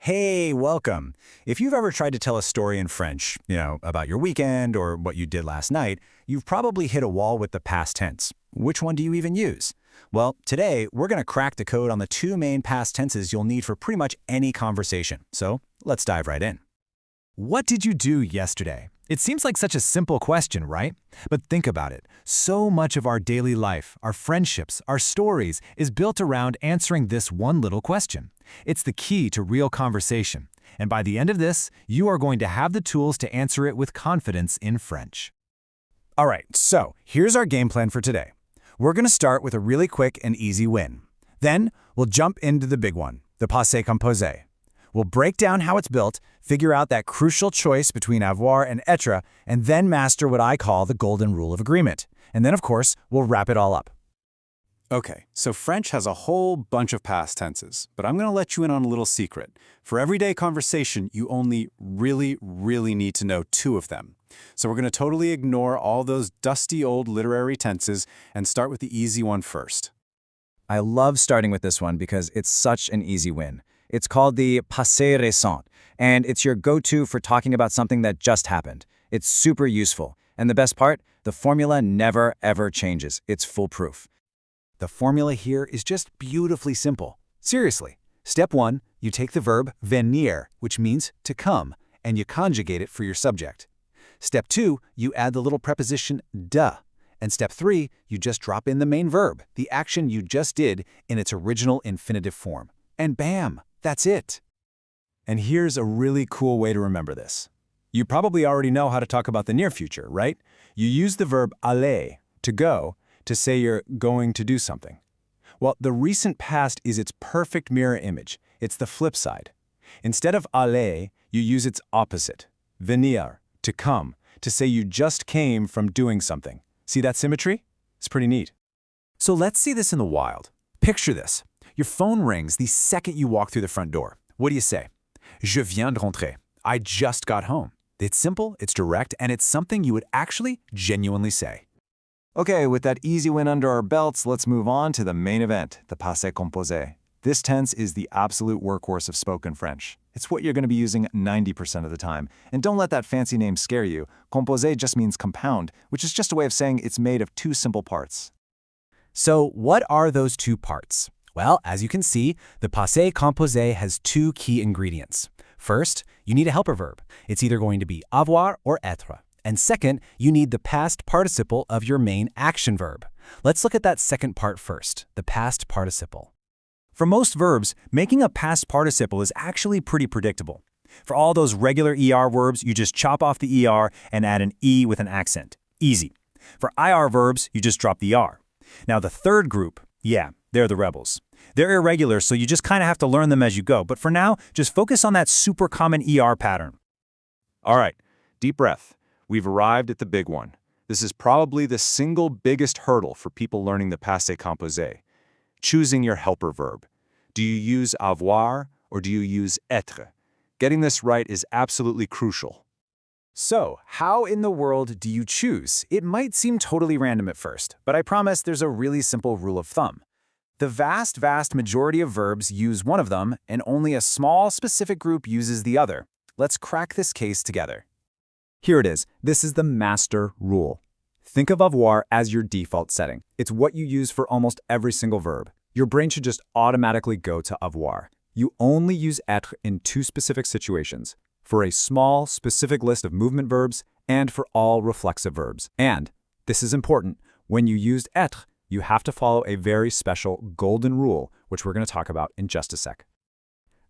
Hey, welcome. If you've ever tried to tell a story in French, about your weekend or what you did last night, you've probably hit a wall with the past tense. Which one do you even use? Well, today we're going to crack the code on the two main past tenses you'll need for pretty much any conversation. So let's dive right in. What did you do yesterday? It seems like such a simple question, right? But think about it. So much of our daily life, our friendships, our stories is built around answering this one little question. It's the key to real conversation. And by the end of this, you are going to have the tools to answer it with confidence in French. All right, so here's our game plan for today. We're going to start with a really quick and easy win. Then we'll jump into the big one, the passé composé. We'll break down how it's built, figure out that crucial choice between avoir and être, and then master what I call the golden rule of agreement. And then, of course, we'll wrap it all up. Okay, so French has a whole bunch of past tenses, but I'm going to let you in on a little secret. For everyday conversation, you only really need to know two of them. So we're going to totally ignore all those dusty old literary tenses and start with the easy one first. I love starting with this one because it's such an easy win. It's called the passé récent, and it's your go-to for talking about something that just happened. It's super useful. And the best part, the formula never, ever changes. It's foolproof. The formula here is just beautifully simple. Seriously. Step 1, you take the verb venir, which means to come, and you conjugate it for your subject. Step 2, you add the little preposition de. And step 3, you just drop in the main verb, the action you just did, in its original infinitive form. And bam! That's it. And here's a really cool way to remember this. You probably already know how to talk about the near future, right? You use the verb aller, to go, to say you're going to do something. Well, the recent past is its perfect mirror image. It's the flip side. Instead of aller, you use its opposite, venir, to come, to say you just came from doing something. See that symmetry? It's pretty neat. So let's see this in the wild. Picture this. Your phone rings the second you walk through the front door. What do you say? Je viens de rentrer. I just got home. It's simple, it's direct, and it's something you would actually genuinely say. Okay, with that easy win under our belts, let's move on to the main event, the passé composé. This tense is the absolute workhorse of spoken French. It's what you're going to be using 90% of the time. And don't let that fancy name scare you. Composé just means compound, which is just a way of saying it's made of two simple parts. So what are those two parts? Well, as you can see, the passé composé has two key ingredients. First, you need a helper verb. It's either going to be avoir or être. And second, you need the past participle of your main action verb. Let's look at that second part first, the past participle. For most verbs, making a past participle is actually pretty predictable. For all those regular ER verbs, you just chop off the ER and add an E with an accent. Easy. For IR verbs, you just drop the R. Now the third group, they're the rebels. They're irregular, so you just kind of have to learn them as you go. But for now, just focus on that super common ER pattern. All right, deep breath. We've arrived at the big one. This is probably the single biggest hurdle for people learning the passé composé. Choosing your helper verb. Do you use avoir or do you use être? Getting this right is absolutely crucial. So, how in the world do you choose? It might seem totally random at first, but I promise there's a really simple rule of thumb. The vast majority of verbs use one of them, and only a small specific group uses the other. Let's crack this case together. Here it is. This is the master rule. Think of avoir as your default setting. It's what you use for almost every single verb. Your brain should just automatically go to avoir. You only use être in two specific situations, for a small, specific list of movement verbs and for all reflexive verbs. And, this is important, when you use être, you have to follow a very special golden rule, which we're going to talk about in just a sec.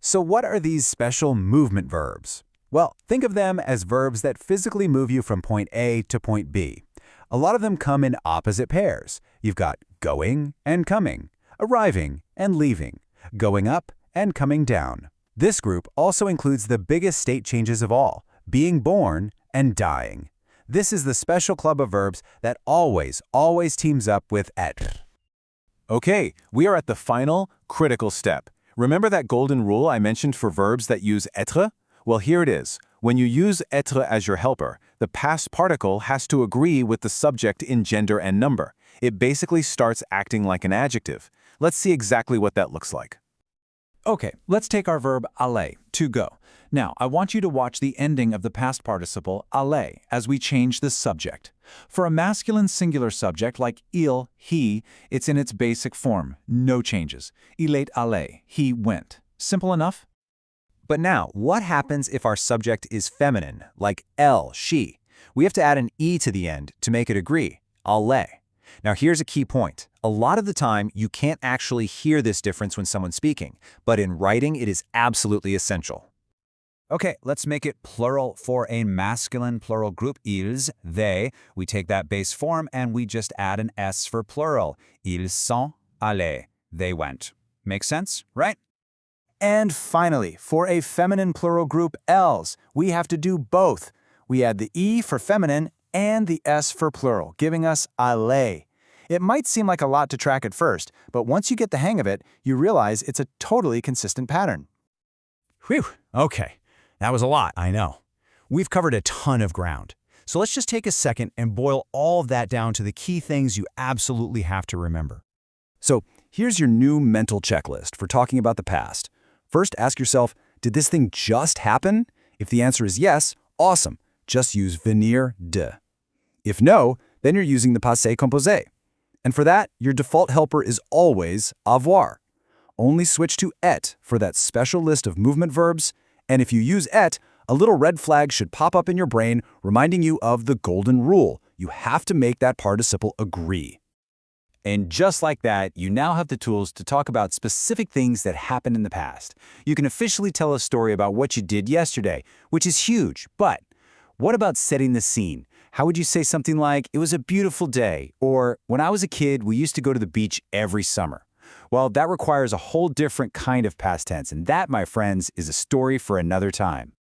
So what are these special movement verbs? Well, think of them as verbs that physically move you from point A to point B. A lot of them come in opposite pairs. You've got going and coming, arriving and leaving, going up and coming down. This group also includes the biggest state changes of all, being born and dying. This is the special club of verbs that always teams up with être. Okay, we are at the final, critical step. Remember that golden rule I mentioned for verbs that use être? Well, here it is. When you use être as your helper, the past particle has to agree with the subject in gender and number. It basically starts acting like an adjective. Let's see exactly what that looks like. Okay, let's take our verb aller, to go. Now, I want you to watch the ending of the past participle aller as we change the subject. For a masculine singular subject like il, he, it's in its basic form, no changes. Il est allé, he went. Simple enough? But now, what happens if our subject is feminine, like elle, she? We have to add an e to the end to make it agree, allé. Now here's a key point. A lot of the time, you can't actually hear this difference when someone's speaking, but in writing, it is absolutely essential. Okay, let's make it plural for a masculine plural group, ils, they. We take that base form and we just add an s for plural. Ils sont allés. They went. Make sense, right? And finally, for a feminine plural group, elles, we have to do both. We add the e for feminine and the s for plural, giving us allé. It might seem like a lot to track at first, but once you get the hang of it, you realize it's a totally consistent pattern. Whew, okay. That was a lot, I know. We've covered a ton of ground. So let's just take a second and boil all of that down to the key things you absolutely have to remember. So here's your new mental checklist for talking about the past. First, ask yourself, did this thing just happen? If the answer is yes, awesome. Just use venir de. If no, then you're using the passé composé. And for that, your default helper is always avoir. Only switch to et for that special list of movement verbs. And if you use et, a little red flag should pop up in your brain reminding you of the golden rule. You have to make that participle agree. And just like that, you now have the tools to talk about specific things that happened in the past. You can officially tell a story about what you did yesterday, which is huge. But what about setting the scene? How would you say something like, it was a beautiful day, or when I was a kid, we used to go to the beach every summer? Well, that requires a whole different kind of past tense, and that, my friends, is a story for another time.